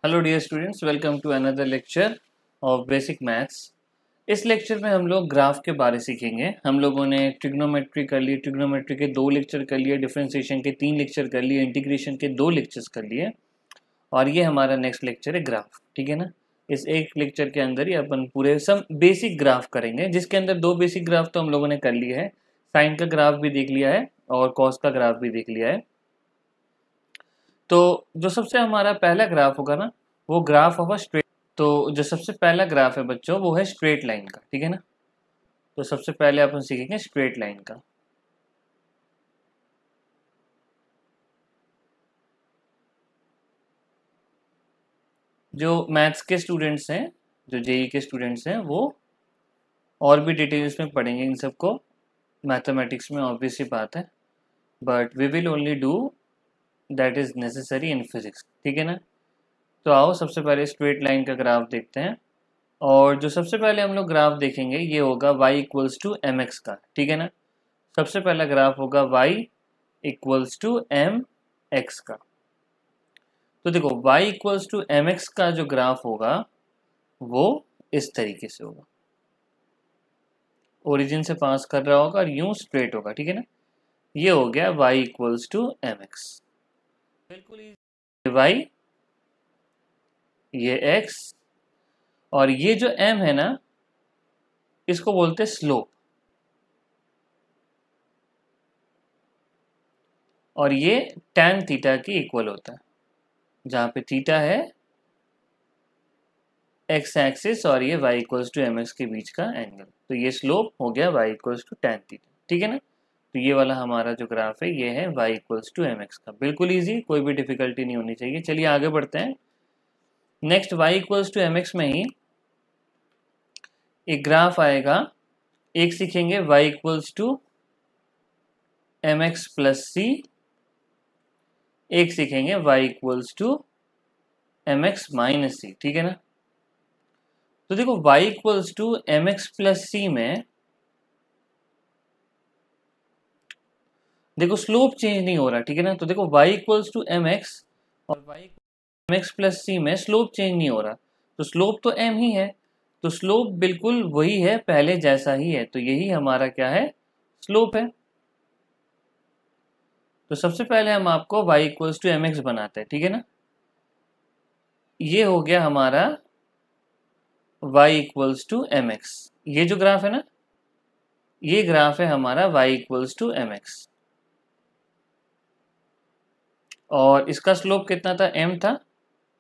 Hello dear students, welcome to another lecture of basic maths. इस lecture में हम लोग ग्राफ के बारे सीखेंगे। हम लोगों ने ट्रिग्नोमेट्री कर ली, ट्रिग्नोमेट्री के 2 लेक्चर कर लिए, डिफरेंशिएशन के 3 लेक्चर कर लिए, इंटीग्रेशन के 2 लेक्चर्स कर लिए और ये हमारा नेक्स्ट लेक्चर है ग्राफ। ठीक है ना। इस एक लेक्चर के अंदर ही अपन पूरे सब बेसिक ग्राफ करेंगे, जिसके अंदर 2 बेसिक ग्राफ तो हम लोगों ने कर लिए है। साइन का ग्राफ भी देख लिया है और कॉस का ग्राफ भी देख लिया है। तो जो सबसे हमारा पहला ग्राफ होगा ना, वो ग्राफ ऑफ अ स्ट्रेट। तो जो सबसे पहला ग्राफ है बच्चों, वो है स्ट्रेट लाइन का। ठीक है ना। तो सबसे पहले अपन सीखेंगे स्ट्रेट लाइन का। जो मैथ्स के स्टूडेंट्स हैं, जो जेई के स्टूडेंट्स हैं, वो और भी डिटेल्स में पढ़ेंगे इन सबको। मैथमेटिक्स में ऑब्वियस ही बात है, but we will only do that is necessary in physics. ठीक है ना। तो आओ सबसे पहले स्ट्रेट लाइन का ग्राफ देखते हैं। और जो सबसे पहले हम लोग ग्राफ देखेंगे ये होगा y equals to m x का। ठीक है ना। सबसे पहला ग्राफ होगा y equals to m x का। तो देखो y equals to m x का जो ग्राफ होगा वो इस तरीके से होगा। ओरिजिन से पास कर रहा होगा और यूं स्ट्रेट होगा। ठीक है ना। ये हो गया y equals to m x. बिल्कुल y, ये x और ये जो m है ना, इसको बोलते हैं स्लोप। और ये tan थीटा की इक्वल होता है, जहाँ पे थीटा है एक्स एक्सिस और ये y equals to m x के बीच का एंगल। तो ये स्लोप हो गया y equals to tan theta. ठीक है ना। तो ये वाला हमारा जो ग्राफ है ये है y equals to m x का। बिल्कुल ईजी, कोई भी डिफिकल्टी नहीं होनी चाहिए। चलिए आगे बढ़ते हैं। Next y equals to m x में ही एक ग्राफ आएगा। एक सीखेंगे y equals to m x plus c, एक सीखेंगे y equals to m x minus c. ठीक है ना। तो देखो y equals to m x plus c में देखो स्लोप चेंज नहीं हो रहा। ठीक है ना। तो देखो y equals to m x और y m x plus c में स्लोप चेंज नहीं हो रहा। तो स्लोप तो m ही है, तो स्लोप बिल्कुल वही है, पहले जैसा ही है। तो यही हमारा क्या है, स्लोप है। तो सबसे पहले हम आपको y equals to m x बनाते हैं। ठीक है ना। ये हो गया हमारा y equals to m x. ये जो ग्राफ है ना, ये ग्राफ है हमारा y equals to m x. और इसका स्लोप कितना था, m था।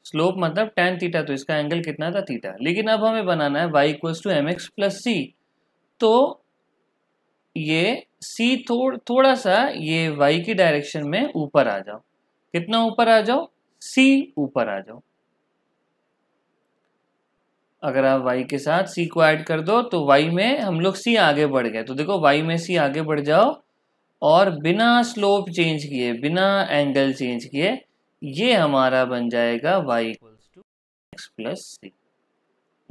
स्लोप मतलब tan थीटा, तो इसका एंगल कितना था, थीटा। लेकिन अब हमें बनाना है y equals to m x plus c. तो ये c थोड़ा सा ये y की डायरेक्शन में ऊपर आ जाओ। कितना ऊपर आ जाओ, c ऊपर आ जाओ। अगर आप y के साथ c को ऐड कर दो तो y में हम लोग c आगे बढ़ गए। तो देखो y में c आगे बढ़ जाओ और बिना स्लोप चेंज किए, बिना एंगल चेंज किए, ये हमारा बन जाएगा y equals to x plus c.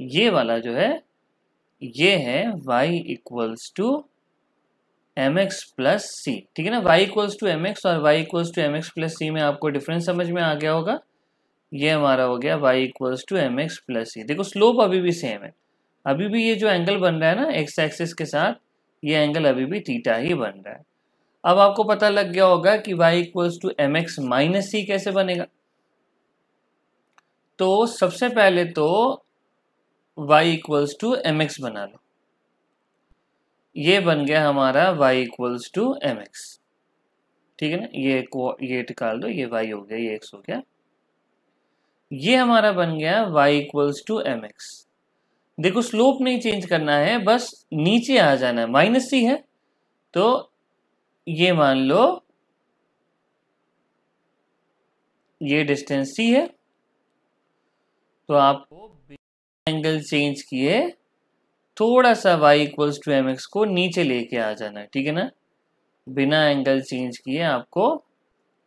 ये वाला जो है ये है y equals to m x plus c. ठीक है ना। y equals to m x और y equals to m x plus c में आपको डिफरेंस समझ में आ गया होगा। ये हमारा हो गया y equals to m x plus c. देखो स्लोप अभी भी सेम है, अभी भी ये जो एंगल बन रहा है ना एक्स एक्सिस के साथ, ये एंगल अभी भी थीटा ही बन रहा है। अब आपको पता लग गया होगा कि y equals to m x minus c कैसे बनेगा। तो सबसे पहले तो y equals to m x बना लो। ये बन गया हमारा y equals to m x. ठीक है ना। ये निकाल दो, ये y हो गया, ये x हो गया। ये हमारा बन गया y equals to m x. देखो स्लोप नहीं चेंज करना है, बस नीचे आ जाना है। माइनस सी है तो ये मान लो ये डिस्टेंस सी है। तो आपको एंगल चेंज किए थोड़ा सा y equals to m x को नीचे लेके आ जाना है। ठीक है ना। बिना एंगल चेंज किए आपको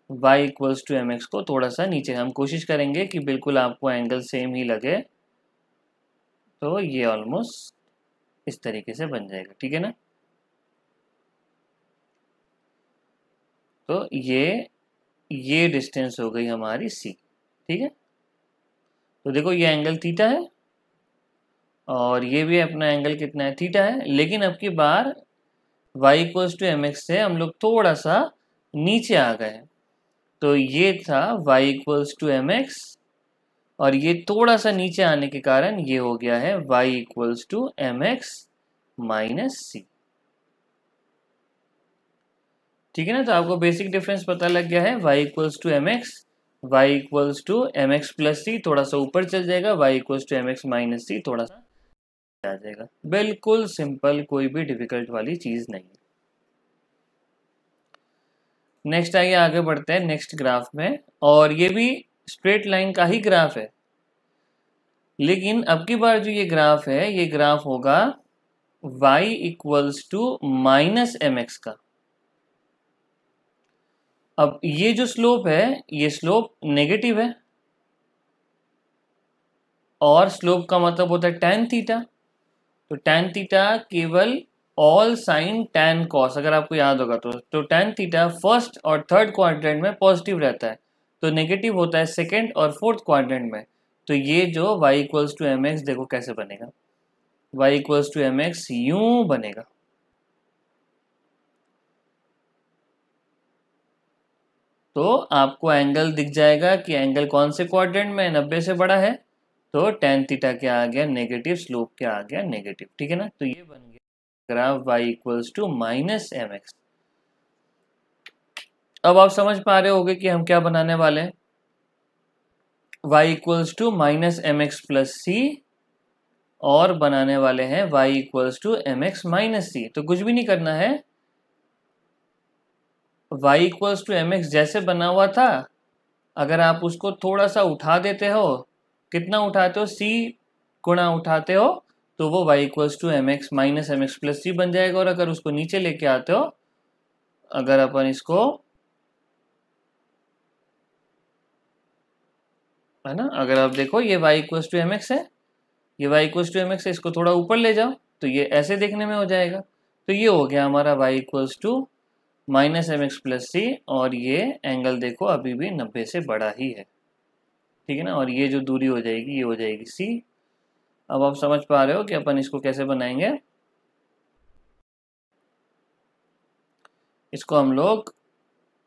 y equals to m x को थोड़ा सा नीचे, हम कोशिश करेंगे कि बिल्कुल आपको एंगल सेम ही लगे। तो ये ऑलमोस्ट इस तरीके से बन जाएगा। ठीक है ना। तो ये डिस्टेंस हो गई हमारी c। ठीक है। तो देखो ये एंगल थीटा है और ये भी अपना एंगल कितना है, थीटा है। लेकिन अब की बार y equals to m x से हम लोग थोड़ा सा नीचे आ गए। तो ये था y equals to m x और ये थोड़ा सा नीचे आने के कारण ये हो गया है y equals to m x minus c. ठीक है ना, तो आपको बेसिक डिफरेंस पता लग गया है। y equals to m x, y equals to m x plus c, थोड़ा सा ऊपर चल जाएगा, y equals to m x minus c थोड़ा सा आ जाएगा। बिल्कुल सिंपल, कोई भी डिफिकल्ट वाली चीज नहीं। नेक्स्ट आइए आगे बढ़ते हैं नेक्स्ट ग्राफ में, और ये भी स्ट्रेट लाइन का ही ग्राफ है, लेकिन अब की बार जो ये ग्राफ है ये ग्राफ होगा y equals to minus m x का। अब ये जो स्लोप है ये स्लोप नेगेटिव है, और स्लोप का मतलब होता है tan थीटा। तो tan थीटा केवल ऑल साइन tan कॉस, अगर आपको याद होगा तो tan थीटा फर्स्ट और थर्ड क्वाड्रेंट में पॉजिटिव रहता है, तो नेगेटिव होता है सेकंड और फोर्थ क्वाड्रेंट में। तो ये जो y equals to m x देखो कैसे बनेगा, y equals to m x यूं बनेगा। तो आपको एंगल दिख जाएगा कि एंगल कौन से क्वाड्रेंट में 90 से बड़ा है, तो tan थीटा क्या आ गया नेगेटिव, स्लोप क्या आ गया नेगेटिव। ठीक है ना, तो ये बन गया graph y equals to minus m x. अब आप समझ पा रहे होगे कि हम क्या बनाने वाले हैं, y equals to minus m x plus c, और बनाने वाले हैं y equals to m x minus c. तो कुछ भी नहीं करना है, y equals to m x जैसे बना हुआ था, अगर आप उसको थोड़ा सा उठा देते हो, कितना उठाते हो, c गुणा उठाते हो, तो वो y equals to m x minus m x plus c बन जाएगा। और अगर उसको नीचे लेके आते हो, अगर अपन इसको, है ना, अगर आप देखो ये y equals to m x है, ये y equals to m x है, इसको थोड़ा ऊपर ले जाओ तो ये ऐसे देखने में हो जाएगा। तो ये हो गया हमारा y equals to minus m x plus c, और ये एंगल देखो अभी भी 90 से बड़ा ही है। ठीक है ना, और ये जो दूरी हो जाएगी ये हो जाएगी c। अब आप समझ पा रहे हो कि अपन इसको कैसे बनाएंगे। इसको हम लोग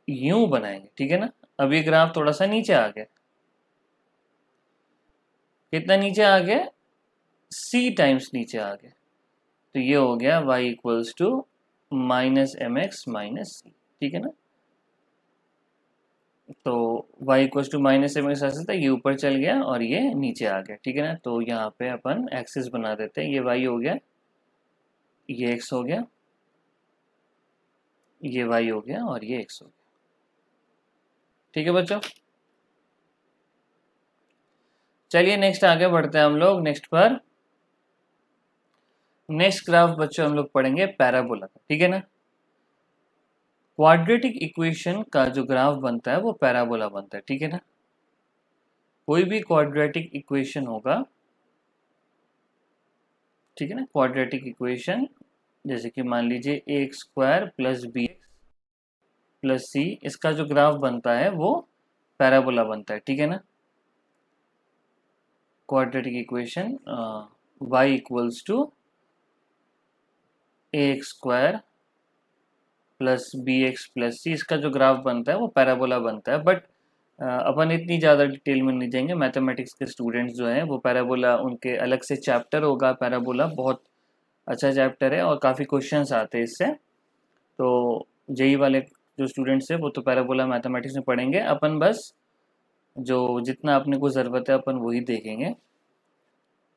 यूं बनाएंगे। ठीक है ना, अब ये ग्राफ थोड़ा सा नीचे आ गया, कितना नीचे आ गया, c टाइम्स नीचे आ गया। तो ये हो गया y equals to minus m x minus c. ठीक है ना, तो y equals to minus m x ऐसा था, ये ऊपर चल गया और ये नीचे आ गया। ठीक है ना, तो यहाँ पे अपन एक्सिस बना देते हैं, ये y हो गया, ये x हो गया, ये y हो गया और ये x हो गया। ठीक है बच्चों, चलिए नेक्स्ट आगे बढ़ते हैं हम लोग नेक्स्ट पर। नेक्स्ट ग्राफ बच्चों हम लोग पढ़ेंगे पैराबोला का। ठीक है ना, क्वाड्रेटिक इक्वेशन का जो ग्राफ बनता है वो पैराबोला बनता है। ठीक है ना, कोई भी क्वाड्रेटिक इक्वेशन होगा, ठीक है ना, क्वाड्रेटिक इक्वेशन जैसे कि मान लीजिए ए square plus B plus c, इसका जो ग्राफ बनता है वो पैराबोला बनता है। ठीक है ना, quadratic equation y equals to a square plus b x plus c, इसका जो ग्राफ बनता है वो पैराबोला बनता है। बट अपन इतनी ज़्यादा डिटेल में नहीं जाएंगे, मैथमेटिक्स के स्टूडेंट्स जो हैं वो पैराबोला, उनके अलग से चैप्टर होगा, पैराबोला बहुत अच्छा चैप्टर है और काफ़ी क्वेश्चंस आते हैं इससे। तो जेई वाले जो स्टूडेंट्स हैं वो तो पैराबोला मैथमेटिक्स में पढ़ेंगे, अपन बस जो जितना अपने को ज़रूरत है अपन वही देखेंगे।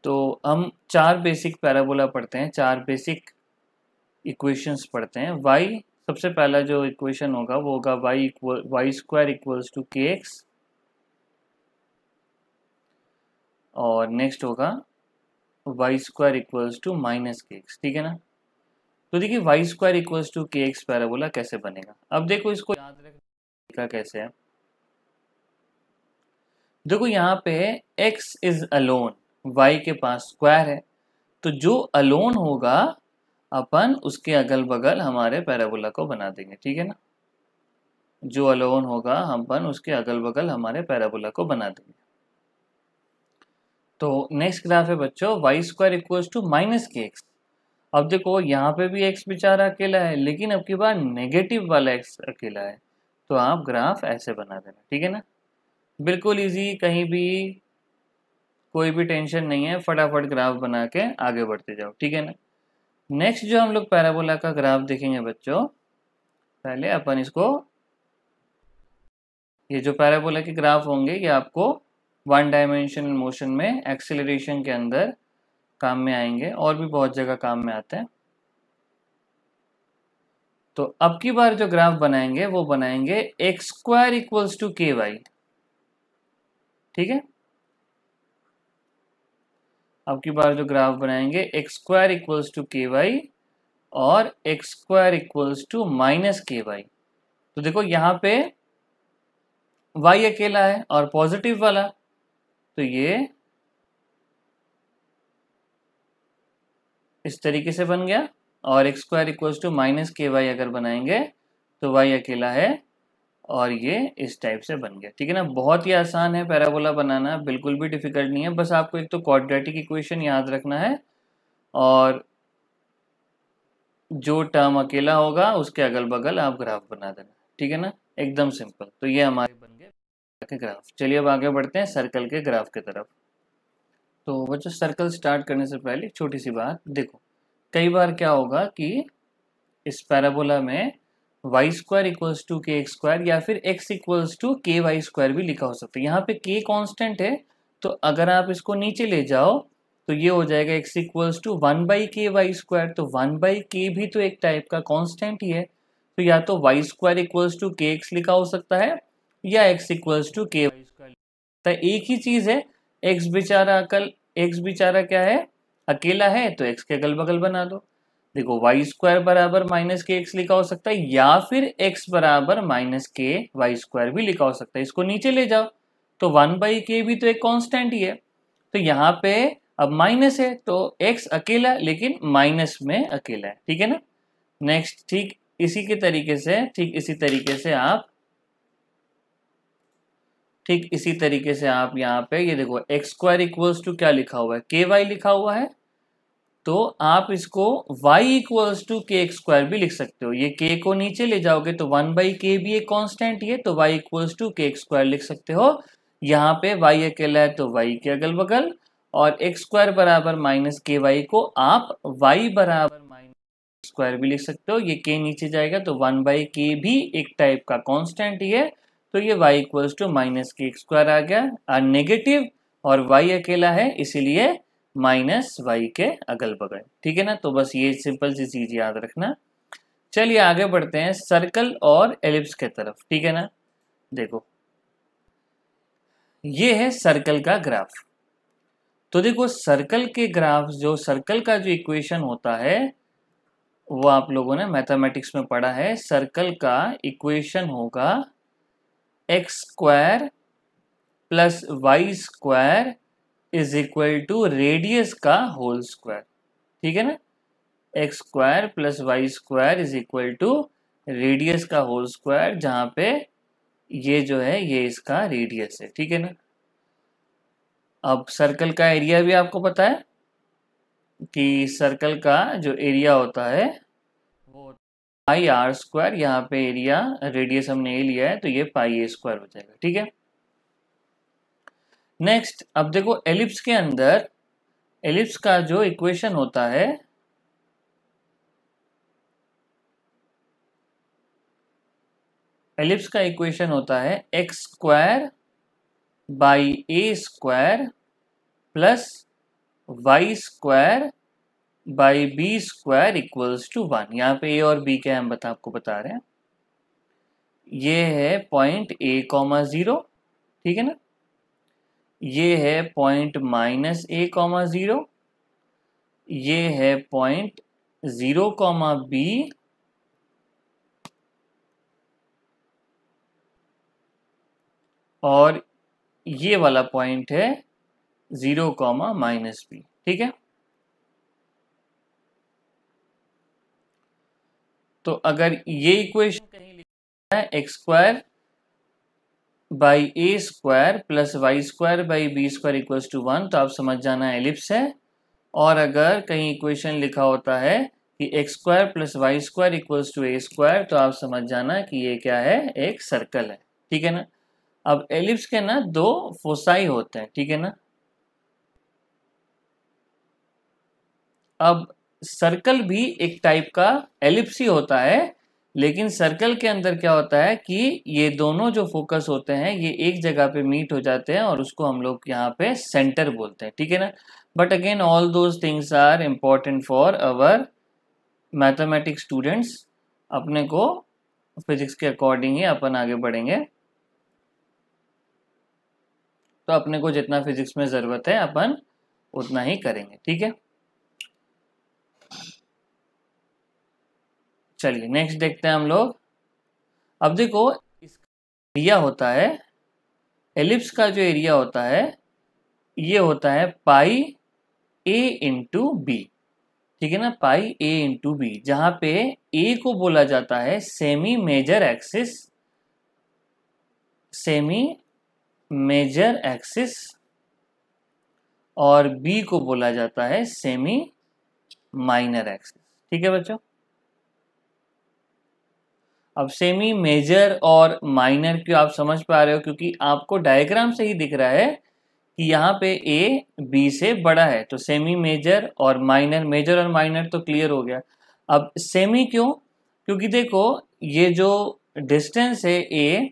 तो हम 4 बेसिक पैराबोला पढ़ते हैं, 4 बेसिक इक्वेशंस पढ़ते हैं। y सबसे पहला जो इक्वेशन होगा वो होगा y square equals to k x, और नेक्स्ट होगा y square equals to minus k x. ठीक है ना, तो देखिए y square equals to k x parabola कैसे बनेगा। अब देखो इसको याद रखना कैसे है, देखो यहाँ पे x इज अलोन, y के पास स्क्वायर है, तो जो अलोन होगा अपन उसके अगल बगल हमारे पैराबोला को बना देंगे। ठीक है ना, जो अलोन होगा हम अपन उसके अगल बगल हमारे पैराबोला को बना देंगे। तो नेक्स्ट ग्राफ है बच्चों y square equals to minus k x. अब देखो यहाँ पे भी एक्स बेचारा अकेला है, लेकिन अब की बार नेगेटिव वाला एक्स अकेला है, तो आप ग्राफ ऐसे बना देना, ठीक है ना। बिल्कुल इजी, कहीं भी कोई भी टेंशन नहीं है, फटाफट ग्राफ बना के आगे बढ़ते जाओ, ठीक है ना। नेक्स्ट जो हम लोग पैराबोला का ग्राफ देखेंगे बच्चों, पहले अपन इसको, ये जो पैराबोला के ग्राफ होंगे ये आपको वन डायमेंशनल मोशन में एक्सेलरेशन के अंदर काम में आएंगे, और भी बहुत जगह काम में आते हैं। तो अब की बार जो ग्राफ बनाएंगे वो बनाएंगे x square equals to k y, ठीक है। अब की बार जो ग्राफ बनाएंगे x square equals to k y और x square equals to minus k y. तो देखो यहाँ पे y अकेला है और पॉजिटिव वाला, तो ये इस तरीके से बन गया। और x square equals to minus k y अगर बनाएंगे तो y अकेला है और ये इस टाइप से बन गया, ठीक है ना। बहुत ही आसान है पैराबोला बनाना, बिल्कुल भी डिफिकल्ट नहीं है। बस आपको एक तो क्वाड्रेटिक इक्वेशन याद रखना है और जो टर्म अकेला होगा उसके अगल बगल आप ग्राफ बना देना, ठीक है ना, एकदम सिंपल। तो ये हमारे बन गए ग्राफ। चलिए अब आगे बढ़ते हैं सर्कल के ग्राफ की तरफ। तो बच्चों सर्कल स्टार्ट करने से पहले छोटी सी बात देखो, कई बार क्या होगा कि इस पैराबोला में Y square equals to k x square या फिर x equals to k y square भी लिखा हो सकता है। यहाँ पे के कांस्टेंट है, तो अगर आप इसको नीचे ले जाओ तो ये हो जाएगा x equals to one by k y square. तो वन बाई के भी तो एक टाइप का कांस्टेंट ही है, तो या तो Y square equals to k x लिखा हो सकता है या x equals to k y square. तो एक ही चीज है, एक्स बेचारा क्या है, अकेला है, तो एक्स के अगल बगल बना दो। देखो वाई स्क्वायर बराबर माइनस के एक्स लिखा हो सकता है या फिर एक्स बराबर माइनस के वाई स्क्वायर भी लिखा हो सकता है। इसको नीचे ले जाओ तो वन बाई के भी तो एक कांस्टेंट ही है, तो यहाँ पे अब माइनस है तो एक्स अकेला लेकिन माइनस में अकेला है, ठीक है ना। नेक्स्ट ठीक इसी तरीके से आप यहाँ पे ये देखो एक्स स्क्वायर इक्वल्स टू क्या लिखा हुआ है, के वाई लिखा हुआ है, तो आप इसको y equals to k x square भी लिख सकते हो। ये k को नीचे ले जाओगे तो वन बाई के भी एक कांस्टेंट ही है, तो y equals to k x square लिख सकते हो। यहाँ पे y अकेला है तो y के अगल बगल, और एक्स स्क्वायर बराबर माइनस के वाई को आप y बराबर माइनस स्क्वायर भी लिख सकते हो। ये k नीचे जाएगा तो वन बाई के भी एक टाइप का कांस्टेंट ही है, तो ये y equals to minus k x square आ गया नेगेटिव, और y अकेला है इसीलिए माइनस वाई के अगल बगल, ठीक है ना। तो बस ये सिंपल सी चीज याद रखना। चलिए आगे बढ़ते हैं सर्कल और एलिप्स के तरफ, ठीक है ना। देखो ये है सर्कल का ग्राफ। तो देखो सर्कल के ग्राफ, जो सर्कल का जो इक्वेशन होता है वो आप लोगों ने मैथमेटिक्स में पढ़ा है। सर्कल का इक्वेशन होगा x square plus y square is equal to radius का होल स्क्वायर, ठीक है ना। X square plus y square is equal to radius का होल स्क्वायर, जहां पे ये जो है ये इसका रेडियस है, ठीक है ना। अब सर्कल का एरिया भी आपको पता है कि सर्कल का जो एरिया होता है वो पाई आर स्क्वायर, यहाँ पे एरिया रेडियस हमने ए लिया है तो ये पाई ए स्क्वायर हो जाएगा, ठीक है। नेक्स्ट अब देखो एलिप्स के अंदर, एलिप्स का जो इक्वेशन होता है एलिप्स का इक्वेशन होता है x square by a square plus y square by b square equals to one. यहाँ पे ए और बी क्या हम आपको बता रहे हैं, ये है पॉइंट ए कॉमा जीरो, ठीक है ना। ये है पॉइंट माइनस ए कॉमा जीरो, ये है पॉइंट जीरो कॉमा बी, और ये वाला पॉइंट है जीरो कॉमा माइनस बी, ठीक है। तो अगर ये इक्वेशन कहीं लिखा है x square by a square plus y square by b square equals to 1, तो आप समझ जाना एलिप्स है। और अगर कहीं इक्वेशन लिखा होता है कि x square plus y square equals to a square, तो आप समझ जाना कि ये क्या है, एक सर्कल है। ठीक है ना। अब एलिप्स के ना दो फोसाई होते हैं, ठीक है ना। अब सर्कल भी एक टाइप का एलिप्स ही होता है, लेकिन सर्कल के अंदर क्या होता है कि ये दोनों जो फोकस होते हैं ये एक जगह पे मीट हो जाते हैं और उसको हम लोग यहाँ पे सेंटर बोलते हैं, ठीक है ना। But again all those things are important for our mathematics students. अपने को फिजिक्स के अकॉर्डिंग ही अपन आगे बढ़ेंगे, तो अपने को जितना फिजिक्स में ज़रूरत है अपन उतना ही करेंगे, ठीक है। चलिए नेक्स्ट देखते हैं हम लोग। अब देखो इसका एरिया होता है, एलिप्स का जो एरिया होता है ये होता है पाई ए इंटू बी, ठीक है ना। पाई ए इंटू बी, जहां पे ए को बोला जाता है semi major axis, semi major axis, और बी को बोला जाता है सेमी माइनर एक्सिस, ठीक है बच्चों। अब सेमी मेजर और माइनर क्यों आप समझ पा रहे हो, क्योंकि आपको डायग्राम से ही दिख रहा है कि यहाँ पे ए बी से बड़ा है, तो सेमी मेजर और माइनर, मेजर और माइनर तो क्लियर हो गया। अब सेमी क्यों, क्योंकि देखो ये जो डिस्टेंस है ए,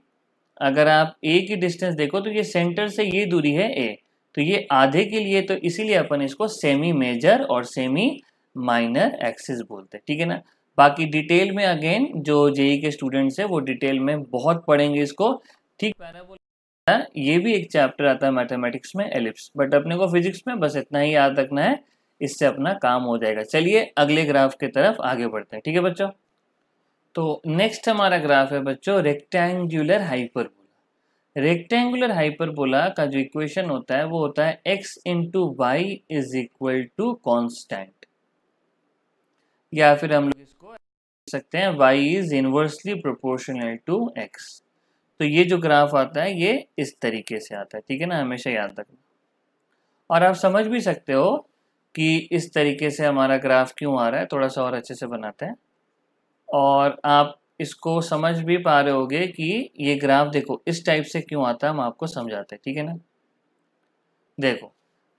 अगर आप ए की डिस्टेंस देखो तो ये सेंटर से ये दूरी है ए, तो ये आधे के लिए, तो इसीलिए अपन इसको सेमी मेजर और सेमी माइनर एक्सिस बोलते हैं, ठीक है ना। बाकी डिटेल में अगेन जो जेई के स्टूडेंट्स है वो डिटेल में बहुत पढ़ेंगे इसको, ठीक। पैराबोला ये भी एक चैप्टर आता है मैथमेटिक्स में, एलिप्स, बट अपने को फिजिक्स में बस इतना ही याद रखना है, इससे अपना काम हो जाएगा। चलिए अगले ग्राफ की तरफ आगे बढ़ते हैं, ठीक है बच्चों। तो नेक्स्ट हमारा ग्राफ है बच्चों रेक्टेंगुलर हाइपरबोला। रेक्टेंगुलर हाइपरबोला का जो इक्वेशन होता है वो होता है x into y is equal to constant, या फिर हम लोग इसको लिख सकते हैं y is inversely proportional to x। तो ये जो ग्राफ आता है ये इस तरीके से आता है, ठीक है ना, हमेशा याद रखना। और आप समझ भी सकते हो कि इस तरीके से हमारा ग्राफ क्यों आ रहा है, थोड़ा सा और अच्छे से बनाते हैं। और आप इसको समझ भी पा रहे होगे कि ये ग्राफ देखो इस टाइप से क्यों आता है, हम आपको समझाते हैं, ठीक है ना। देखो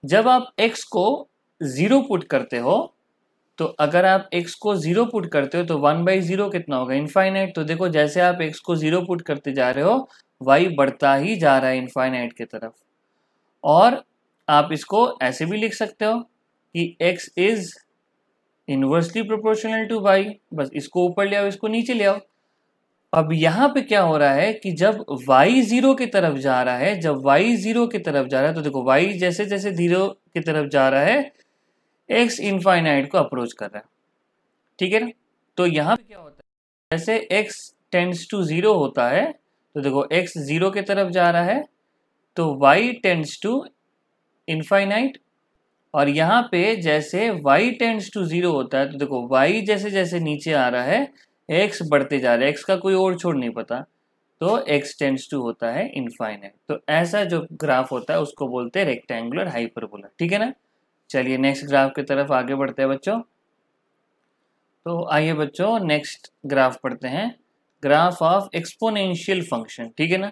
जब आप x को 0 पुट करते हो, तो अगर आप x को 0 पुट करते हो तो 1/0 कितना होगा, इनफाइनाइट। तो देखो जैसे आप x को 0 पुट करते जा रहे हो y बढ़ता ही जा रहा है इनफाइनाइट की तरफ। और आप इसको ऐसे भी लिख सकते हो कि x is inversely proportional to y, बस इसको ऊपर ले आओ इसको नीचे ले आओ। अब यहाँ पे क्या हो रहा है कि जब y 0 की तरफ जा रहा है, जब y 0 की तरफ जा रहा है, तो देखो y जैसे जैसे 0 की तरफ जा रहा है x इनफाइनाइट को अप्रोच कर रहा है, ठीक है ना। तो यहाँ पे क्या होता है, जैसे x टेंड्स टू 0 होता है, तो देखो x 0 की तरफ जा रहा है तो y टेंड्स टू इनफाइनाइट। और यहाँ पे जैसे y टेंड्स टू 0 होता है, तो देखो y जैसे जैसे नीचे आ रहा है x बढ़ते जा रहा है, x का कोई और छोड़ नहीं पता, तो x टेंड्स टू होता है इनफाइनाइट। तो ऐसा जो ग्राफ होता है उसको बोलते हैं रेक्टेंगुलर हाइपरबोला, ठीक है ना। चलिए नेक्स्ट ग्राफ की तरफ आगे बढ़ते हैं बच्चों। तो आइए बच्चों नेक्स्ट ग्राफ पढ़ते हैं, ग्राफ ऑफ एक्सपोनेंशियल फंक्शन, ठीक है ना।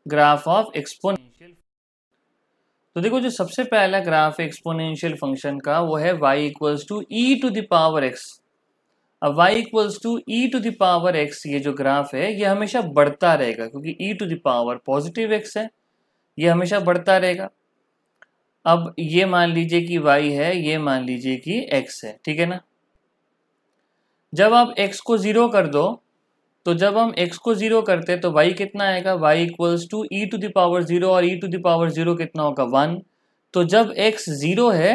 ग्राफ ऑफ एक्सपोनेंशियल, तो देखो जो सबसे पहला ग्राफ है एक्सपोनेंशियल फंक्शन का वो है y equals to e to the power x। अब y equals to e to the power x, ये जो ग्राफ है ये हमेशा बढ़ता रहेगा, क्योंकि e to the power positive x है, ये हमेशा बढ़ता रहेगा। अब ये मान लीजिए कि y है, ये मान लीजिए कि x है, ठीक है ना। जब आप x को 0 कर दो, तो जब हम x को 0 करते हैं तो y कितना आएगा, y equals to e to the power 0, और e टू द पावर 0 कितना होगा 1। तो जब x 0 है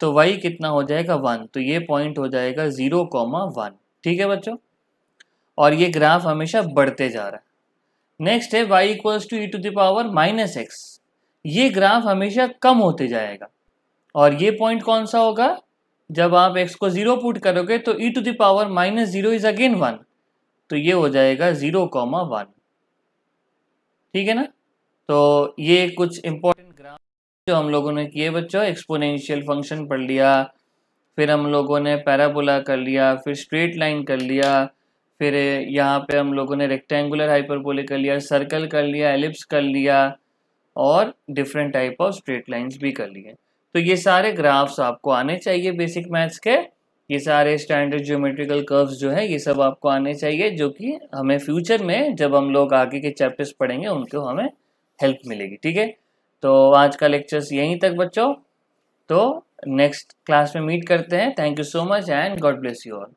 तो y कितना हो जाएगा 1, तो ये पॉइंट हो जाएगा 0,1, ठीक है बच्चों। और ये ग्राफ हमेशा बढ़ते जा रहा है। नेक्स्ट है y equals to e to the power -x, ये ग्राफ हमेशा कम होते जाएगा। और ये पॉइंट कौन सा होगा, जब आप x को 0 पुट करोगे तो e to the power -0 is again 1, तो ये हो जाएगा 0,1। ठीक है ना। तो ये कुछ इंपॉर्टेंट ग्राफ जो हम लोगों ने किए बच्चों, एक्सपोनेंशियल फंक्शन पढ़ लिया, फिर हम लोगों ने पैराबोला कर लिया, फिर स्ट्रेट लाइन कर लिया, फिर यहाँ पे हम लोगों ने रेक्टेंगुलर हाइपरबोले कर लिया, सर्कल कर लिया, एलिप्स कर लिया, और different type of straight lines भी कर लिए। तो ये सारे ग्राफ्स आपको आने चाहिए बेसिक मैथ्स के, ये सारे स्टैंडर्ड ज्योमेट्रिकल कर्व्स जो है ये सब आपको आने चाहिए, जो कि हमें फ्यूचर में जब हम लोग आगे के चैप्टर्स पढ़ेंगे उनको हमें हेल्प मिलेगी। ठीक है, तो आज का लेक्चर्स यहीं तक बच्चों, तो नेक्स्ट क्लास में मीट करते हैं। Thank you so much and God bless you all.